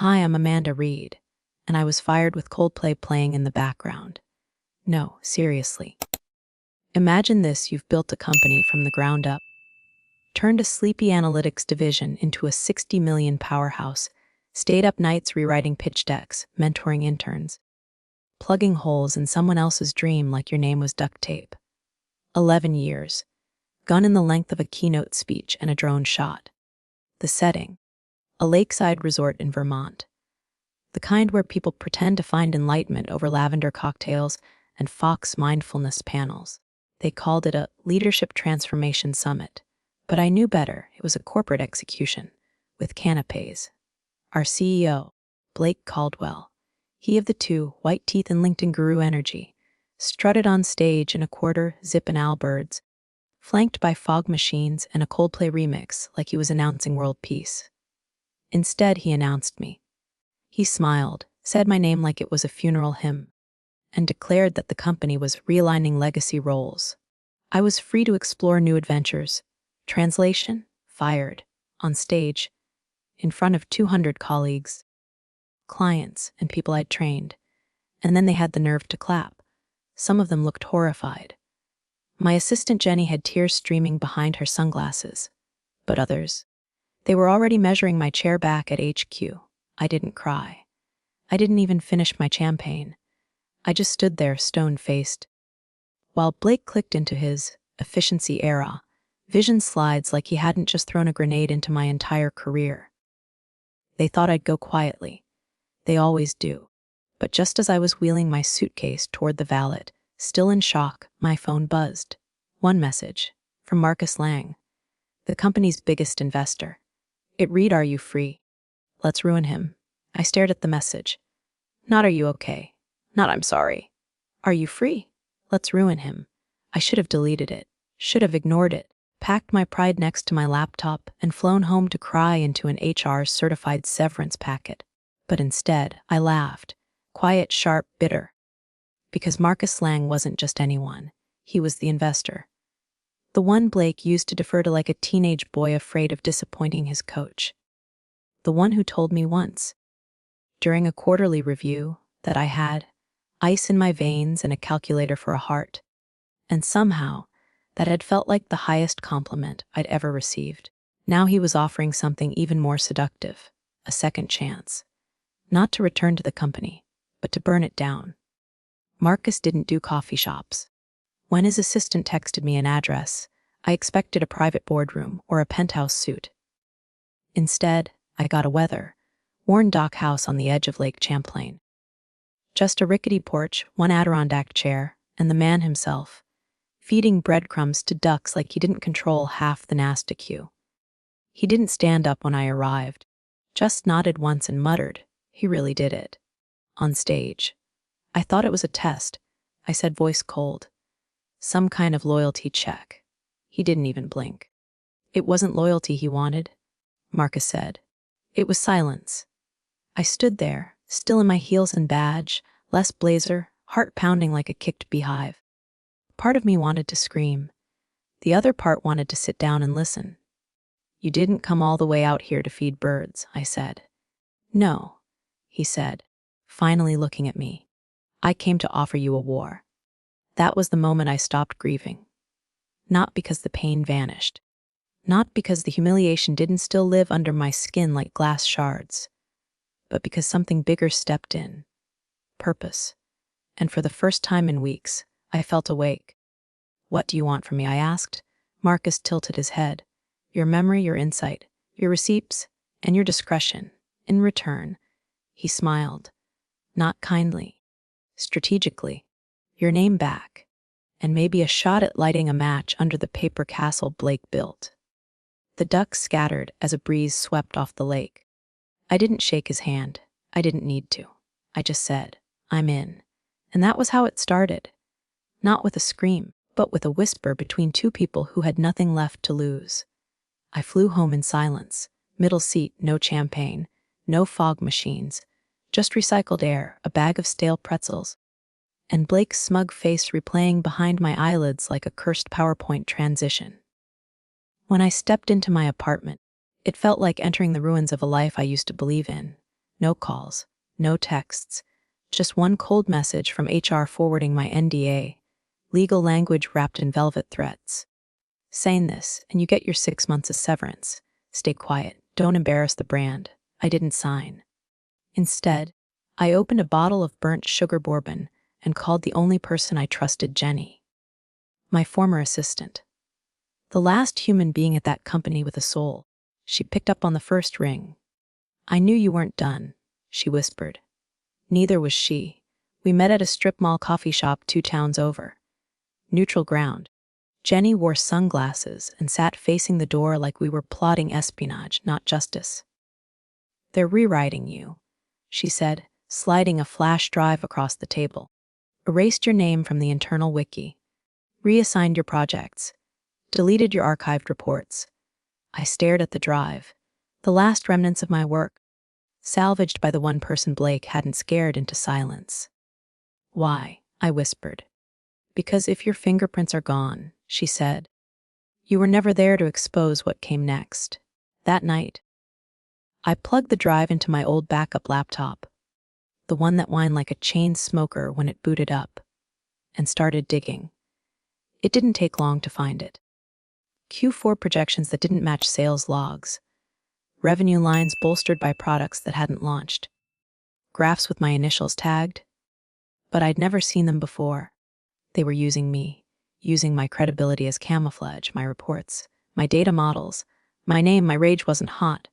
Hi, I'm Amanda Reed, and I was fired with Coldplay playing in the background. No, seriously. Imagine this: you've built a company from the ground up, turned a sleepy analytics division into a 60 million powerhouse, stayed up nights rewriting pitch decks, mentoring interns, plugging holes in someone else's dream like your name was duct tape. 11 years, gone in the length of a keynote speech and a drone shot. The setting: a lakeside resort in Vermont. The kind where people pretend to find enlightenment over lavender cocktails and Fox mindfulness panels. They called it a Leadership Transformation Summit, but I knew better. It was a corporate execution, with canapes. Our CEO, Blake Caldwell, he of the two, white teeth and LinkedIn guru energy, strutted on stage in a quarter zip and Allbirds, flanked by fog machines and a Coldplay remix like he was announcing world peace. Instead, he announced me. He smiled, said my name like it was a funeral hymn, and declared that the company was realigning legacy roles. I was free to explore new adventures. Translation: fired. On stage, in front of 200 colleagues, clients, and people I'd trained. And then they had the nerve to clap. Some of them looked horrified. My assistant Jenny had tears streaming behind her sunglasses. But others, they were already measuring my chair back at HQ. I didn't cry. I didn't even finish my champagne. I just stood there, stone-faced. While Blake clicked into his efficiency era, vision slides like he hadn't just thrown a grenade into my entire career. They thought I'd go quietly. They always do. But just as I was wheeling my suitcase toward the valet, still in shock, my phone buzzed. One message, from Marcus Lang, the company's biggest investor. It read, "Are you free? Let's ruin him." I stared at the message. Not "Are you okay?" Not "I'm sorry." "Are you free? Let's ruin him." I should have deleted it, should have ignored it, packed my pride next to my laptop, and flown home to cry into an HR-certified severance packet. But instead, I laughed, quiet, sharp, bitter. Because Marcus Lang wasn't just anyone. He was the investor. The one Blake used to defer to like a teenage boy afraid of disappointing his coach. The one who told me once, during a quarterly review, that I had ice in my veins and a calculator for a heart, and somehow that had felt like the highest compliment I'd ever received. Now he was offering something even more seductive, a second chance. Not to return to the company, but to burn it down. Marcus didn't do coffee shops. When his assistant texted me an address, I expected a private boardroom or a penthouse suite. Instead, I got a weather-worn dock house on the edge of Lake Champlain. Just a rickety porch, one Adirondack chair, and the man himself, feeding breadcrumbs to ducks like he didn't control half the NASDAQ queue. He didn't stand up when I arrived, just nodded once and muttered, "He really did it." On stage. I thought it was a test. I said, voice cold. Some kind of loyalty check. He didn't even blink. It wasn't loyalty he wanted, Marcus said. It was silence. I stood there, still in my heels and badge, less blazer, heart pounding like a kicked beehive. Part of me wanted to scream. The other part wanted to sit down and listen. "You didn't come all the way out here to feed birds," I said. "No," he said, finally looking at me. "I came to offer you a war." That was the moment I stopped grieving. Not because the pain vanished. Not because the humiliation didn't still live under my skin like glass shards. But because something bigger stepped in. Purpose. And for the first time in weeks, I felt awake. "What do you want from me?" I asked. Marcus tilted his head. "Your memory, your insight, your receipts, and your discretion. In return," he smiled. Not kindly. Strategically. "Your name back. And maybe a shot at lighting a match under the paper castle Blake built." The ducks scattered as a breeze swept off the lake. I didn't shake his hand. I didn't need to. I just said, "I'm in." And that was how it started. Not with a scream, but with a whisper between two people who had nothing left to lose. I flew home in silence. Middle seat, no champagne, no fog machines, just recycled air, a bag of stale pretzels, and Blake's smug face replaying behind my eyelids like a cursed PowerPoint transition. When I stepped into my apartment, it felt like entering the ruins of a life I used to believe in. No calls, no texts, just one cold message from HR forwarding my NDA, legal language wrapped in velvet threats. Saying this, and you get your 6 months of severance. Stay quiet. Don't embarrass the brand. I didn't sign. Instead, I opened a bottle of burnt sugar bourbon and called the only person I trusted Jenny, my former assistant. The last human being at that company with a soul. She picked up on the first ring. I knew you weren't done, she whispered. Neither was she. We met at a strip mall coffee shop 2 towns over. Neutral ground. Jenny wore sunglasses and sat facing the door like we were plotting espionage, not justice. They're rewriting you, she said, sliding a flash drive across the table. Erased your name from the internal wiki. Reassigned your projects. Deleted your archived reports. I stared at the drive. The last remnants of my work, salvaged by the one person Blake hadn't scared into silence. Why? I whispered. Because if your fingerprints are gone, she said. You were never there to expose what came next. That night, I plugged the drive into my old backup laptop, the one that whined like a chain smoker when it booted up, and started digging. It didn't take long to find it. Q4 projections that didn't match sales logs, revenue lines bolstered by products that hadn't launched, graphs with my initials tagged, but I'd never seen them before. They were using me, using my credibility as camouflage, my reports, my data models, my name. My rage wasn't hot.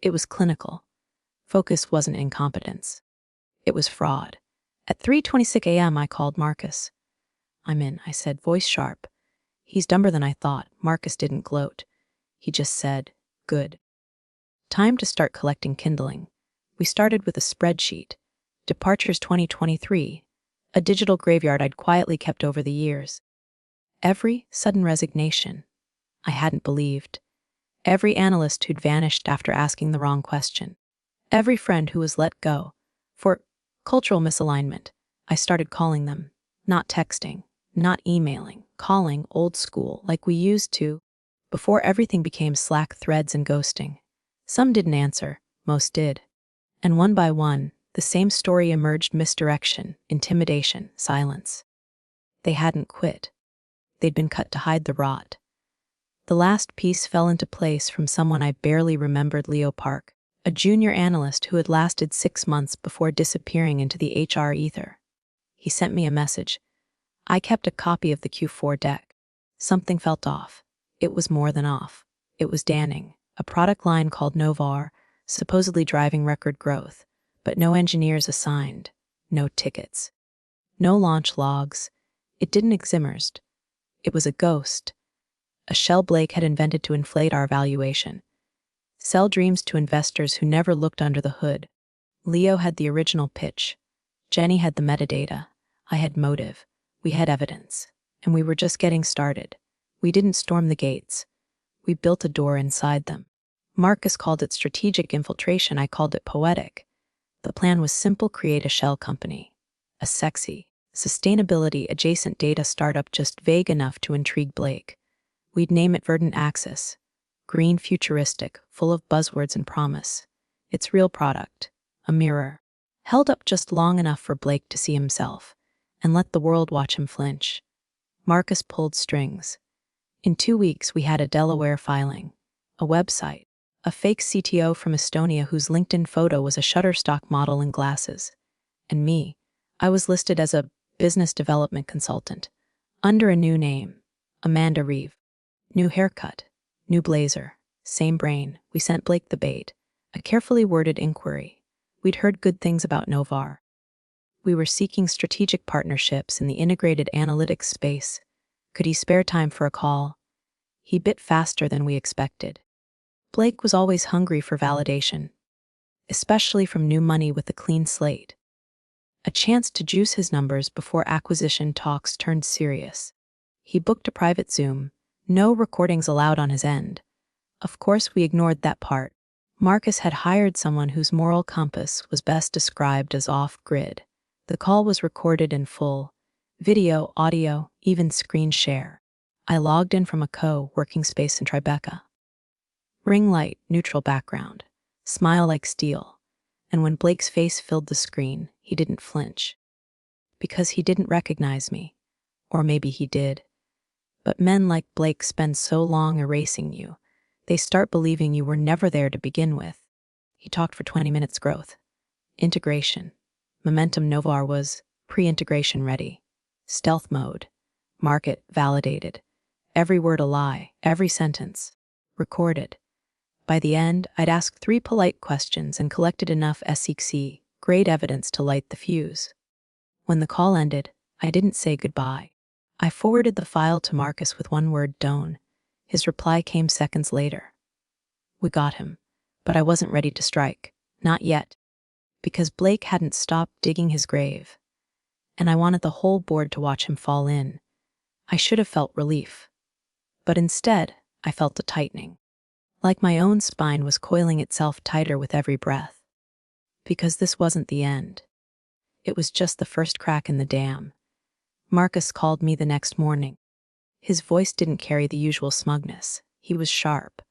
It was clinical. Focus wasn't incompetence. It was fraud. At 3:26 a.m. I called Marcus. I'm in, I said, voice sharp. He's dumber than I thought. Marcus didn't gloat. He just said, good. Time to start collecting kindling. We started with a spreadsheet. Departures 2023, a digital graveyard I'd quietly kept over the years. Every sudden resignation I hadn't believed. Every analyst who'd vanished after asking the wrong question. Every friend who was let go. For cultural misalignment, I started calling them, not texting, not emailing, calling old school like we used to before everything became Slack threads and ghosting. Some didn't answer, most did. And one by one, the same story emerged: misdirection, intimidation, silence. They hadn't quit. They'd been cut to hide the rot. The last piece fell into place from someone I barely remembered: Leo Park, a junior analyst who had lasted 6 months before disappearing into the HR ether. He sent me a message. I kept a copy of the Q4 deck. Something felt off. It was more than off. It was damning. A product line called Novar, supposedly driving record growth, but no engineers assigned, no tickets, no launch logs. It didn't exist. It was a ghost. A shell Blake had invented to inflate our valuation. Sell dreams to investors who never looked under the hood. Leo had the original pitch. Jenny had the metadata. I had motive. We had evidence. And we were just getting started. We didn't storm the gates. We built a door inside them. Marcus called it strategic infiltration. I called it poetic. The plan was simple: create a shell company. A sexy, sustainability-adjacent data startup just vague enough to intrigue Blake. We'd name it Verdant Axis. Green, futuristic, full of buzzwords and promise. Its real product, a mirror, held up just long enough for Blake to see himself, and let the world watch him flinch. Marcus pulled strings. In 2 weeks, we had a Delaware filing, a website, a fake CTO from Estonia whose LinkedIn photo was a Shutterstock model in glasses. And me, I was listed as a business development consultant, under a new name, Amanda Reeve. New haircut, new blazer, same brain. We sent Blake the bait, a carefully worded inquiry. We'd heard good things about Novar. We were seeking strategic partnerships in the integrated analytics space. Could he spare time for a call? He bit faster than we expected. Blake was always hungry for validation, especially from new money with a clean slate. A chance to juice his numbers before acquisition talks turned serious. He booked a private Zoom. No recordings allowed on his end. Of course, we ignored that part. Marcus had hired someone whose moral compass was best described as off-grid. The call was recorded in full. Video, audio, even screen share. I logged in from a co-working space in Tribeca. Ring light, neutral background. Smile like steel. And when Blake's face filled the screen, he didn't flinch. Because he didn't recognize me. Or maybe he did. But men like Blake spend so long erasing you, they start believing you were never there to begin with. He talked for 20 minutes growth. Integration. Momentum Novar was pre-integration ready. Stealth mode. Market validated. Every word a lie, every sentence. Recorded. By the end, I'd asked 3 polite questions and collected enough SEC, grade evidence to light the fuse. When the call ended, I didn't say goodbye. I forwarded the file to Marcus with one word, "Don't." His reply came seconds later. We got him, but I wasn't ready to strike. Not yet. Because Blake hadn't stopped digging his grave. And I wanted the whole board to watch him fall in. I should have felt relief. But instead, I felt a tightening. Like my own spine was coiling itself tighter with every breath. Because this wasn't the end. It was just the first crack in the dam. Marcus called me the next morning. His voice didn't carry the usual smugness. He was sharp.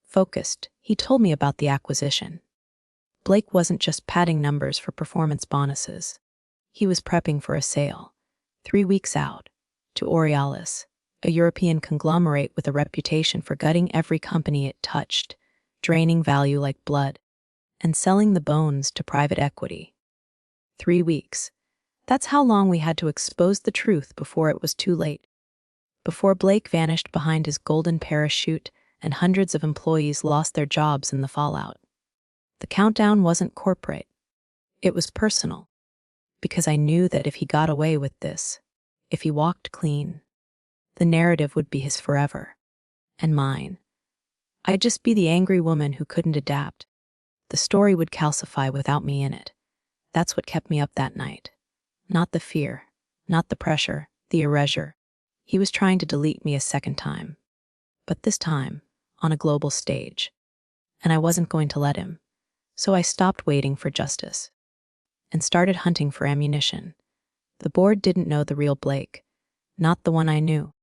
Focused. He told me about the acquisition. Blake wasn't just padding numbers for performance bonuses. He was prepping for a sale, 3 weeks out, to Borealis, a European conglomerate with a reputation for gutting every company it touched, draining value like blood, and selling the bones to private equity. 3 weeks. That's how long we had to expose the truth before it was too late. Before Blake vanished behind his golden parachute and hundreds of employees lost their jobs in the fallout. The countdown wasn't corporate. It was personal. Because I knew that if he got away with this, if he walked clean, the narrative would be his forever. And mine. I'd just be the angry woman who couldn't adapt. The story would calcify without me in it. That's what kept me up that night. Not the fear, not the pressure, the erasure. He was trying to delete me a second time. But this time, on a global stage. And I wasn't going to let him. So I stopped waiting for justice. And started hunting for ammunition. The board didn't know the real Blake. Not the one I knew.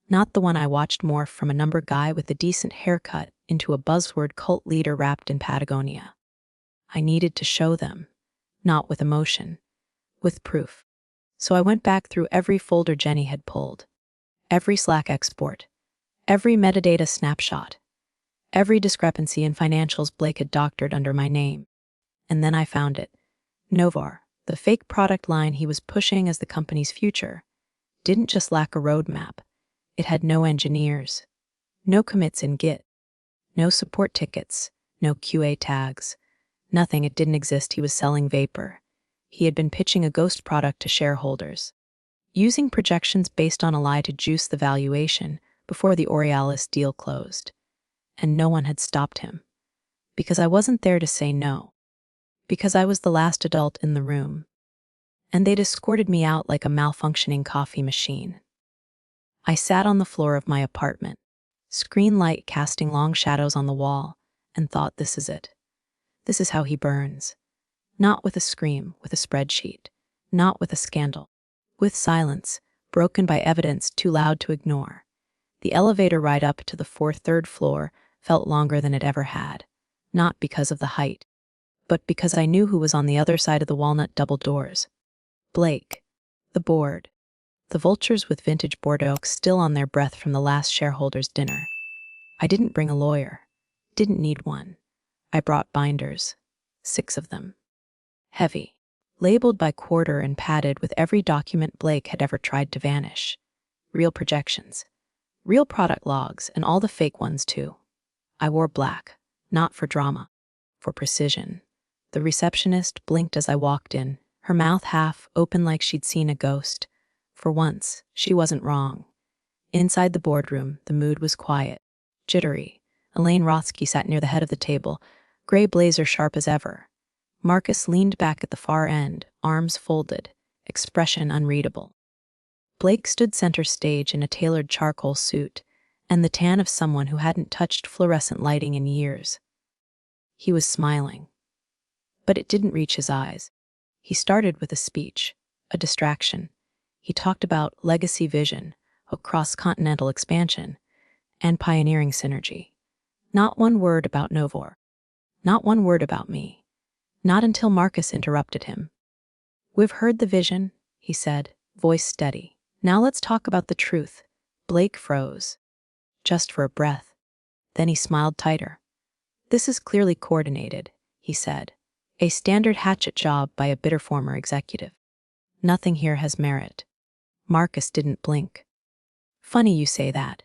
Not the one I watched morph from a number guy with a decent haircut into a buzzword cult leader wrapped in Patagonia. I needed to show them. Not with emotion. With proof. So I went back through every folder Jenny had pulled. Every Slack export. Every metadata snapshot. Every discrepancy in financials Blake had doctored under my name. And then I found it. Novar, the fake product line he was pushing as the company's future, didn't just lack a roadmap. It had no engineers, no commits in Git, no support tickets, no QA tags, nothing. It didn't exist. He was selling vapor. He had been pitching a ghost product to shareholders, using projections based on a lie to juice the valuation before the Borealis deal closed. And no one had stopped him. Because I wasn't there to say no. Because I was the last adult in the room. And they'd escorted me out like a malfunctioning coffee machine. I sat on the floor of my apartment, screen light casting long shadows on the wall, and thought, this is it. This is how he burns. Not with a scream, with a spreadsheet. Not with a scandal. With silence, broken by evidence too loud to ignore. The elevator ride up to the third floor felt longer than it ever had. Not because of the height, but because I knew who was on the other side of the walnut double doors. Blake. The board. The vultures with vintage Bordeaux still on their breath from the last shareholders' dinner. I didn't bring a lawyer. Didn't need one. I brought binders. 6 of them. Heavy. Labeled by quarter and padded with every document Blake had ever tried to vanish. Real projections. Real product logs, and all the fake ones too. I wore black. Not for drama. For precision. The receptionist blinked as I walked in, her mouth half open like she'd seen a ghost. For once, she wasn't wrong. Inside the boardroom, the mood was quiet, jittery. Elaine Rothsky sat near the head of the table, gray blazer sharp as ever. Marcus leaned back at the far end, arms folded, expression unreadable. Blake stood center stage in a tailored charcoal suit, and the tan of someone who hadn't touched fluorescent lighting in years. He was smiling. But it didn't reach his eyes. He started with a speech, a distraction. He talked about legacy vision, of cross-continental expansion, and pioneering synergy. Not one word about Novar. Not one word about me. Not until Marcus interrupted him. "We've heard the vision," he said, voice steady. "Now let's talk about the truth." Blake froze, just for a breath. Then he smiled tighter. "This is clearly coordinated," he said. "A standard hatchet job by a bitter former executive. Nothing here has merit." Marcus didn't blink. "Funny you say that."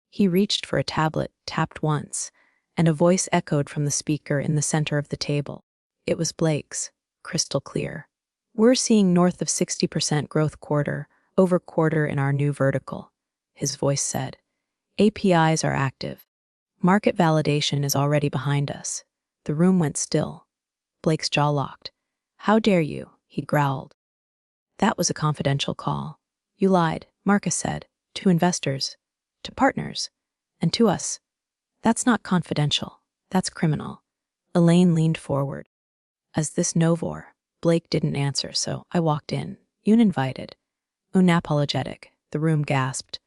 He reached for a tablet, tapped once, and a voice echoed from the speaker in the center of the table. It was Blake's, crystal clear. "We're seeing north of 60% growth quarter over quarter in our new vertical," his voice said. "APIs are active. Market validation is already behind us." The room went still. Blake's jaw locked. "How dare you?" he growled. "That was a confidential call." "You lied," Marcus said. "To investors, to partners, and to us. That's not confidential. That's criminal." Elaine leaned forward. "As this novor," Blake didn't answer, so I walked in, uninvited, unapologetic. The room gasped.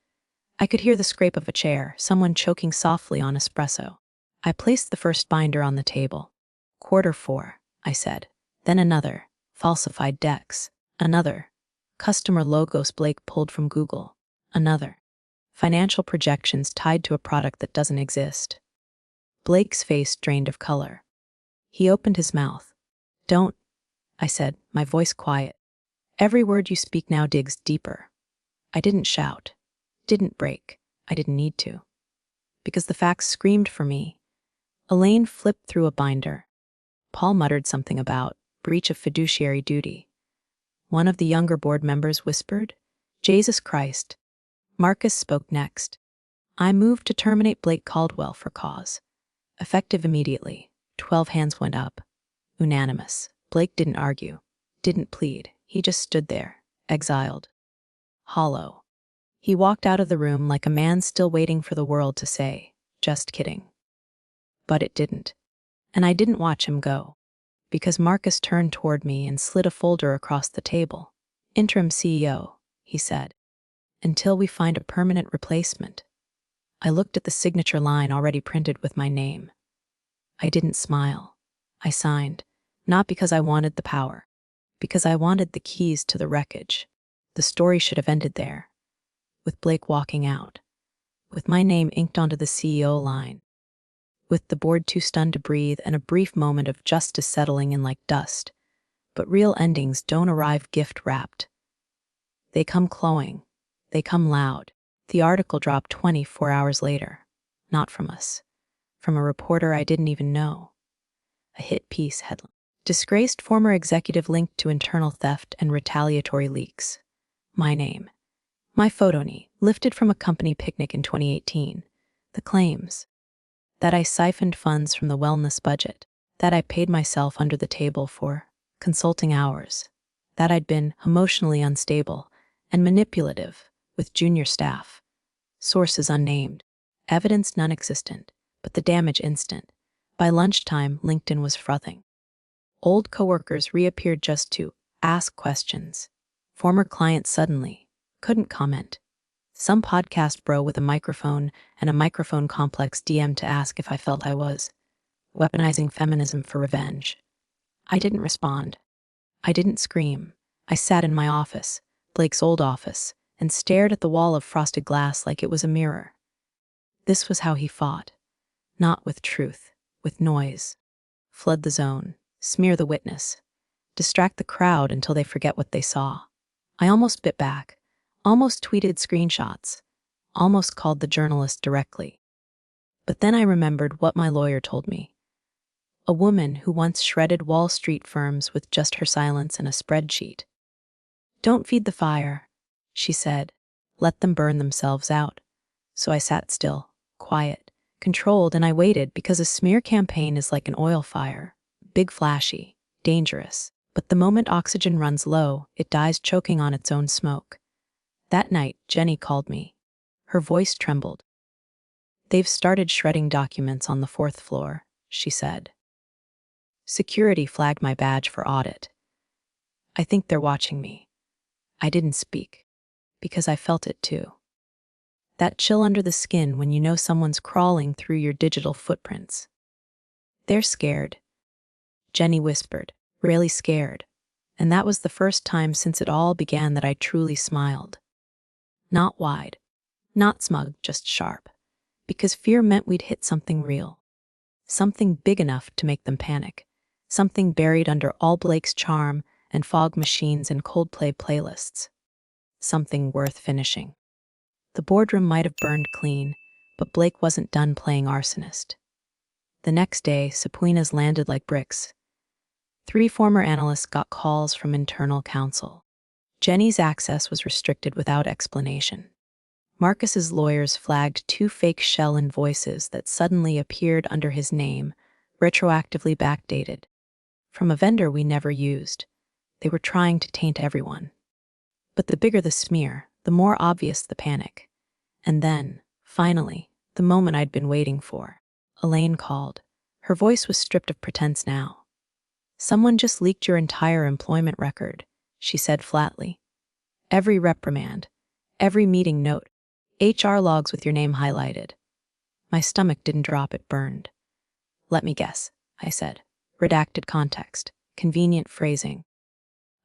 I could hear the scrape of a chair, someone choking softly on espresso. I placed the first binder on the table. "Quarter 4, I said. Then another. Falsified decks. Another. Customer logos Blake pulled from Google. Another. Financial projections tied to a product that doesn't exist. Blake's face drained of color. He opened his mouth. "Don't," I said, my voice quiet. "Every word you speak now digs deeper." I didn't shout. Didn't break. I didn't need to. Because the facts screamed for me. Elaine flipped through a binder. Paul muttered something about breach of fiduciary duty. One of the younger board members whispered, "Jesus Christ." Marcus spoke next. "I moved to terminate Blake Caldwell for cause. Effective immediately." 12 hands went up. Unanimous. Blake didn't argue. Didn't plead. He just stood there, exiled. Hollow. He walked out of the room like a man still waiting for the world to say, "Just kidding." But it didn't. And I didn't watch him go. Because Marcus turned toward me and slid a folder across the table. "Interim CEO," he said. "Until we find a permanent replacement." I looked at the signature line already printed with my name. I didn't smile. I signed, not because I wanted the power, because I wanted the keys to the wreckage. The story should have ended there, with Blake walking out, with my name inked onto the CEO line, with the board too stunned to breathe and a brief moment of justice settling in like dust. But real endings don't arrive gift-wrapped. They come clawing. They come loud. The article dropped 24 hours later. Not from us. From a reporter I didn't even know. A hit piece headline. "Disgraced former executive linked to internal theft and retaliatory leaks." My name. My photony, lifted from a company picnic in 2018. The claims. That I siphoned funds from the wellness budget. That I paid myself under the table for consulting hours. That I'd been emotionally unstable and manipulative with junior staff. Sources unnamed. Evidence non-existent, but the damage instant. By lunchtime, LinkedIn was frothing. Old coworkers reappeared just to ask questions. Former clients suddenly couldn't comment. Some podcast bro with a microphone and a microphone complex DM to ask if I felt I was weaponizing feminism for revenge. I didn't respond. I didn't scream. I sat in my office, Blake's old office, and stared at the wall of frosted glass like it was a mirror. This was how he fought. Not with truth, with noise. Flood the zone, smear the witness, distract the crowd until they forget what they saw. I almost bit back, almost tweeted screenshots, almost called the journalist directly. But then I remembered what my lawyer told me. A woman who once shredded Wall Street firms with just her silence and a spreadsheet. "Don't feed the fire," she said. "Let them burn themselves out." So I sat still, quiet, controlled, and I waited because a smear campaign is like an oil fire. Big, flashy, dangerous. But the moment oxygen runs low, it dies choking on its own smoke. That night, Jenny called me. Her voice trembled. "They've started shredding documents on the 4th floor," she said. Security flagged my badge for audit. I think they're watching me. I didn't speak, because I felt it too. That chill under the skin when you know someone's crawling through your digital footprints. They're scared. Jenny whispered, really scared. And that was the first time since it all began that I truly smiled. Not wide, not smug, just sharp. Because fear meant we'd hit something real. Something big enough to make them panic. Something buried under all Blake's charm and fog machines and Coldplay playlists. Something worth finishing. The boardroom might have burned clean, but Blake wasn't done playing arsonist. The next day, subpoenas landed like bricks. 3 former analysts got calls from internal counsel. Jenny's access was restricted without explanation. Marcus's lawyers flagged 2 fake shell invoices that suddenly appeared under his name, retroactively backdated. From a vendor we never used. They were trying to taint everyone. But the bigger the smear, the more obvious the panic. And then, finally, the moment I'd been waiting for. Elaine called. Her voice was stripped of pretense now. "Someone just leaked your entire employment record," she said flatly. "Every reprimand, every meeting note, HR logs with your name highlighted." My stomach didn't drop, it burned. "Let me guess," I said. "Redacted context, convenient phrasing.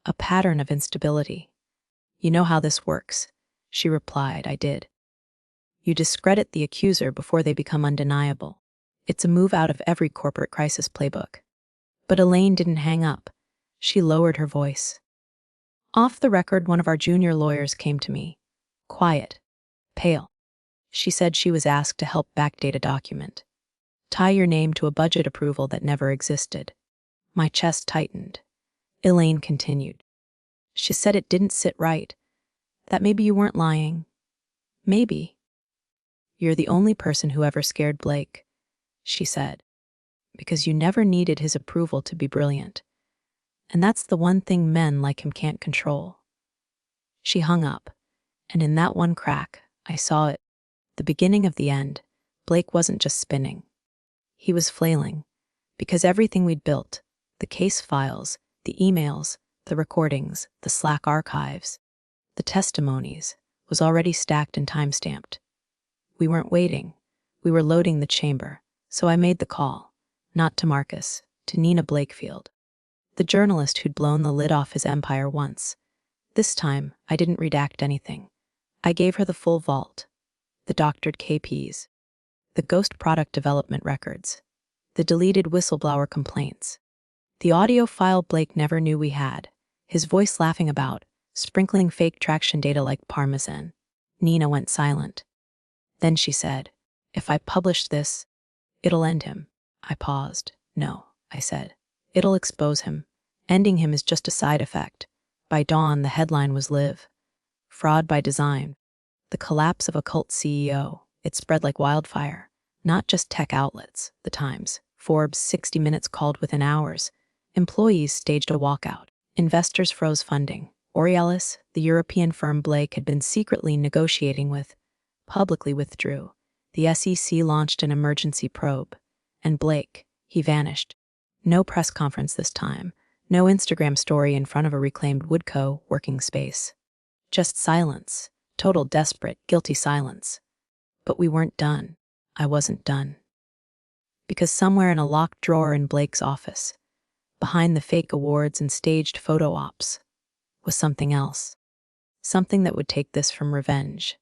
A pattern of instability." "You know how this works," she replied. I did. "You discredit the accuser before they become undeniable. It's a move out of every corporate crisis playbook." But Elaine didn't hang up. She lowered her voice. Off the record, one of our junior lawyers came to me. Quiet. Pale. She said she was asked to help backdate a document. Tie your name to a budget approval that never existed. My chest tightened. Elaine continued. She said it didn't sit right. That maybe you weren't lying. Maybe. "You're the only person who ever scared Blake," she said. "Because you never needed his approval to be brilliant. And that's the one thing men like him can't control." She hung up, and in that one crack, I saw it. The beginning of the end. Blake wasn't just spinning. He was flailing. Because everything we'd built, the case files, the emails, the recordings, the Slack archives, the testimonies, was already stacked and time-stamped. We weren't waiting. We were loading the chamber. So I made the call. Not to Marcus, to Nina Blakefield, the journalist who'd blown the lid off his empire once. This time, I didn't redact anything. I gave her the full vault, the doctored KPs, the ghost product development records, the deleted whistleblower complaints, the audio file Blake never knew we had, his voice laughing about, sprinkling fake traction data like Parmesan. Nina went silent. Then she said, "If I publish this, it'll end him." I paused. "No," I said. "It'll expose him. Ending him is just a side effect." By dawn, the headline was Live. Fraud by design. The collapse of a cult CEO. It spread like wildfire. Not just tech outlets, The Times, Forbes, 60 Minutes called within hours. Employees staged a walkout. Investors froze funding. Borealis, the European firm Blake had been secretly negotiating with, publicly withdrew. The SEC launched an emergency probe. And Blake, he vanished. No press conference this time. No Instagram story in front of a reclaimed Woodco working space. Just silence. Total desperate, guilty silence. But we weren't done. I wasn't done. Because somewhere in a locked drawer in Blake's office, behind the fake awards and staged photo ops, was something else. Something that would take this from revenge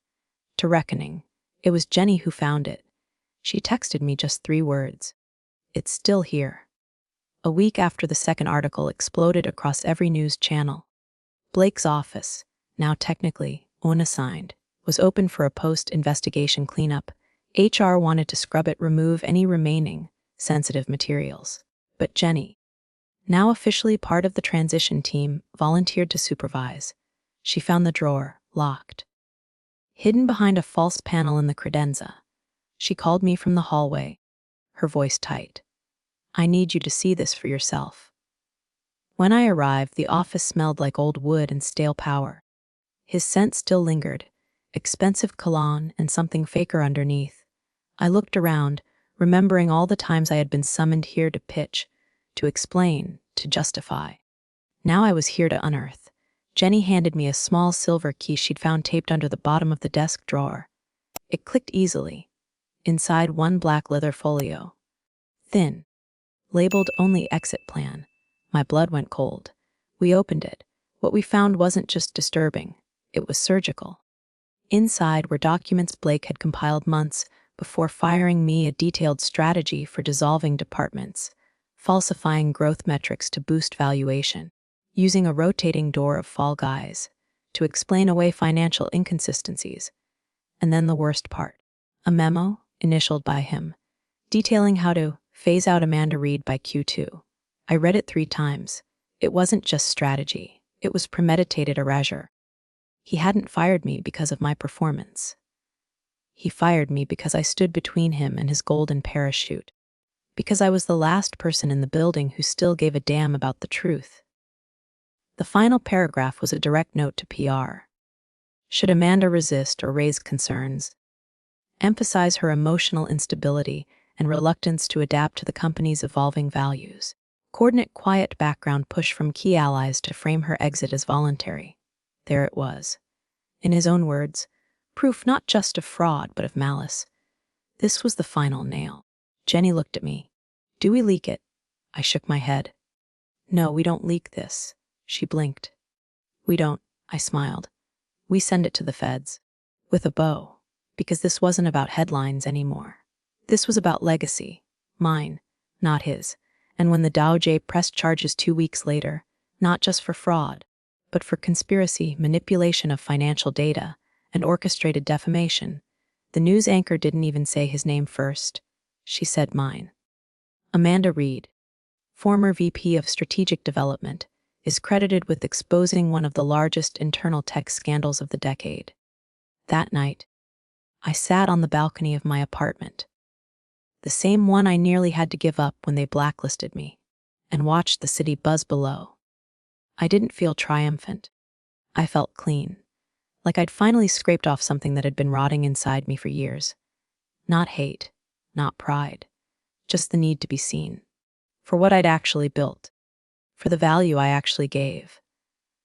to reckoning. It was Jenny who found it. She texted me just 3 words. "It's still here." A week after the second article exploded across every news channel. Blake's office, now technically unassigned, was open for a post-investigation cleanup. HR wanted to scrub it, remove any remaining sensitive materials. But Jenny, now officially part of the transition team, volunteered to supervise. She found the drawer, locked, hidden behind a false panel in the credenza. She called me from the hallway, her voice tight. "I need you to see this for yourself." When I arrived, the office smelled like old wood and stale power. His scent still lingered, expensive cologne and something faker underneath. I looked around, remembering all the times I had been summoned here to pitch, to explain, to justify. Now I was here to unearth. Jenny handed me a small silver key she'd found taped under the bottom of the desk drawer. It clicked easily. Inside, one black leather folio. Thin, labeled only exit plan. My blood went cold. We opened it. What we found wasn't just disturbing, it was surgical. Inside were documents Blake had compiled months before firing me, a detailed strategy for dissolving departments, falsifying growth metrics to boost valuation, using a rotating door of fall guys to explain away financial inconsistencies. And then the worst part, a memo, initialed by him, detailing how to phase out Amanda Reed by Q2. I read it 3 times. It wasn't just strategy, it was premeditated erasure. He hadn't fired me because of my performance. He fired me because I stood between him and his golden parachute, because I was the last person in the building who still gave a damn about the truth. The final paragraph was a direct note to PR. Should Amanda resist or raise concerns, emphasize her emotional instability and reluctance to adapt to the company's evolving values. Coordinate quiet background push from key allies to frame her exit as voluntary. There it was. In his own words, proof not just of fraud but of malice. This was the final nail. Jenny looked at me. Do we leak it? I shook my head. No, we don't leak this. She blinked. We don't, I smiled. We send it to the feds. With a bow. Because this wasn't about headlines anymore. This was about legacy. Mine, not his. And when the Dow J pressed charges 2 weeks later, not just for fraud, but for conspiracy, manipulation of financial data, and orchestrated defamation, the news anchor didn't even say his name first. She said mine. Amanda Reed, former VP of Strategic Development, is credited with exposing one of the largest internal tech scandals of the decade. That night, I sat on the balcony of my apartment, the same one I nearly had to give up when they blacklisted me, and watched the city buzz below. I didn't feel triumphant. I felt clean, like I'd finally scraped off something that had been rotting inside me for years. Not hate, not pride, just the need to be seen. For what I'd actually built, for the value I actually gave,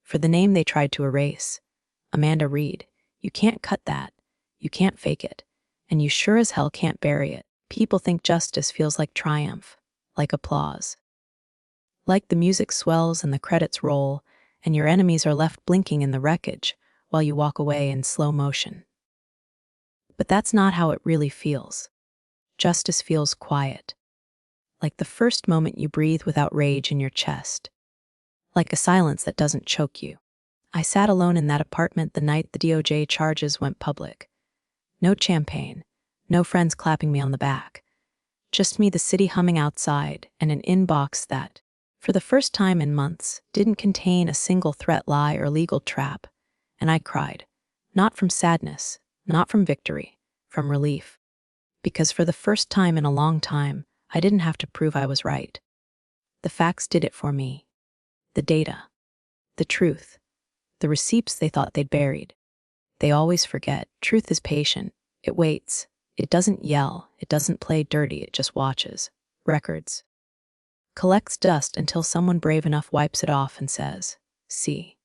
for the name they tried to erase. Amanda Reed, you can't cut that, you can't fake it, and you sure as hell can't bury it. People think justice feels like triumph, like applause. Like the music swells and the credits roll, and your enemies are left blinking in the wreckage while you walk away in slow motion. But that's not how it really feels. Justice feels quiet, like the first moment you breathe without rage in your chest, like a silence that doesn't choke you. I sat alone in that apartment the night the DOJ charges went public. No champagne, no friends clapping me on the back. Just me, the city humming outside, and an inbox that, for the first time in months, didn't contain a single threat, lie, or legal trap. And I cried. Not from sadness, not from victory, from relief. Because for the first time in a long time, I didn't have to prove I was right. The facts did it for me. The data. The truth. The receipts they thought they'd buried. They always forget. Truth is patient. It waits. It doesn't yell. It doesn't play dirty. It just watches. Records. Collects dust until someone brave enough wipes it off and says, see.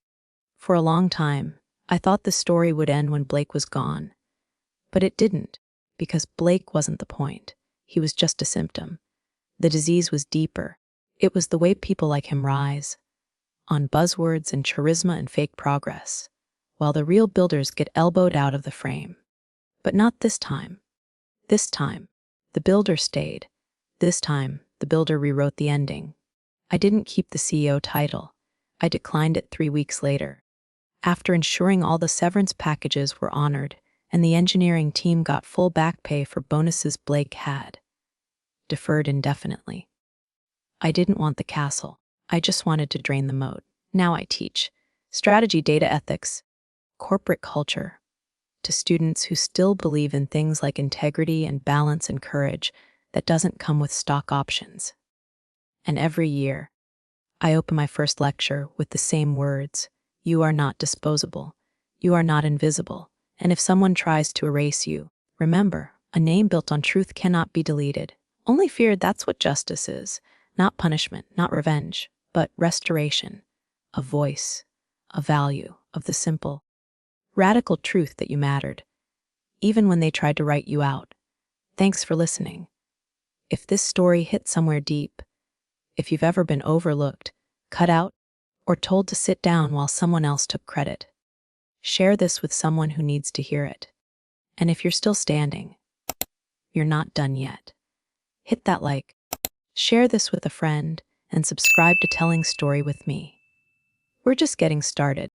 For a long time, I thought the story would end when Blake was gone. But it didn't, because Blake wasn't the point. He was just a symptom. The disease was deeper. It was the way people like him rise, on buzzwords and charisma and fake progress, while the real builders get elbowed out of the frame. But not this time. This time, the builder stayed. This time, the builder rewrote the ending. I didn't keep the CEO title. I declined it 3 weeks later, after ensuring all the severance packages were honored and the engineering team got full back pay for bonuses Blake had deferred indefinitely. I didn't want the castle. I just wanted to drain the moat. Now I teach strategy, data ethics, corporate culture to students who still believe in things like integrity and balance and courage that doesn't come with stock options. And every year, I open my first lecture with the same words. You are not disposable. You are not invisible. And if someone tries to erase you, remember, a name built on truth cannot be deleted. Only fear. That's what justice is. Not punishment, not revenge, but restoration. A voice, a value of the simple, radical truth that you mattered, even when they tried to write you out. Thanks for listening. If this story hit somewhere deep, if you've ever been overlooked, cut out, or told to sit down while someone else took credit. Share this with someone who needs to hear it. And if you're still standing, you're not done yet. Hit that like, share this with a friend, and subscribe to Telling Story with Me. We're just getting started.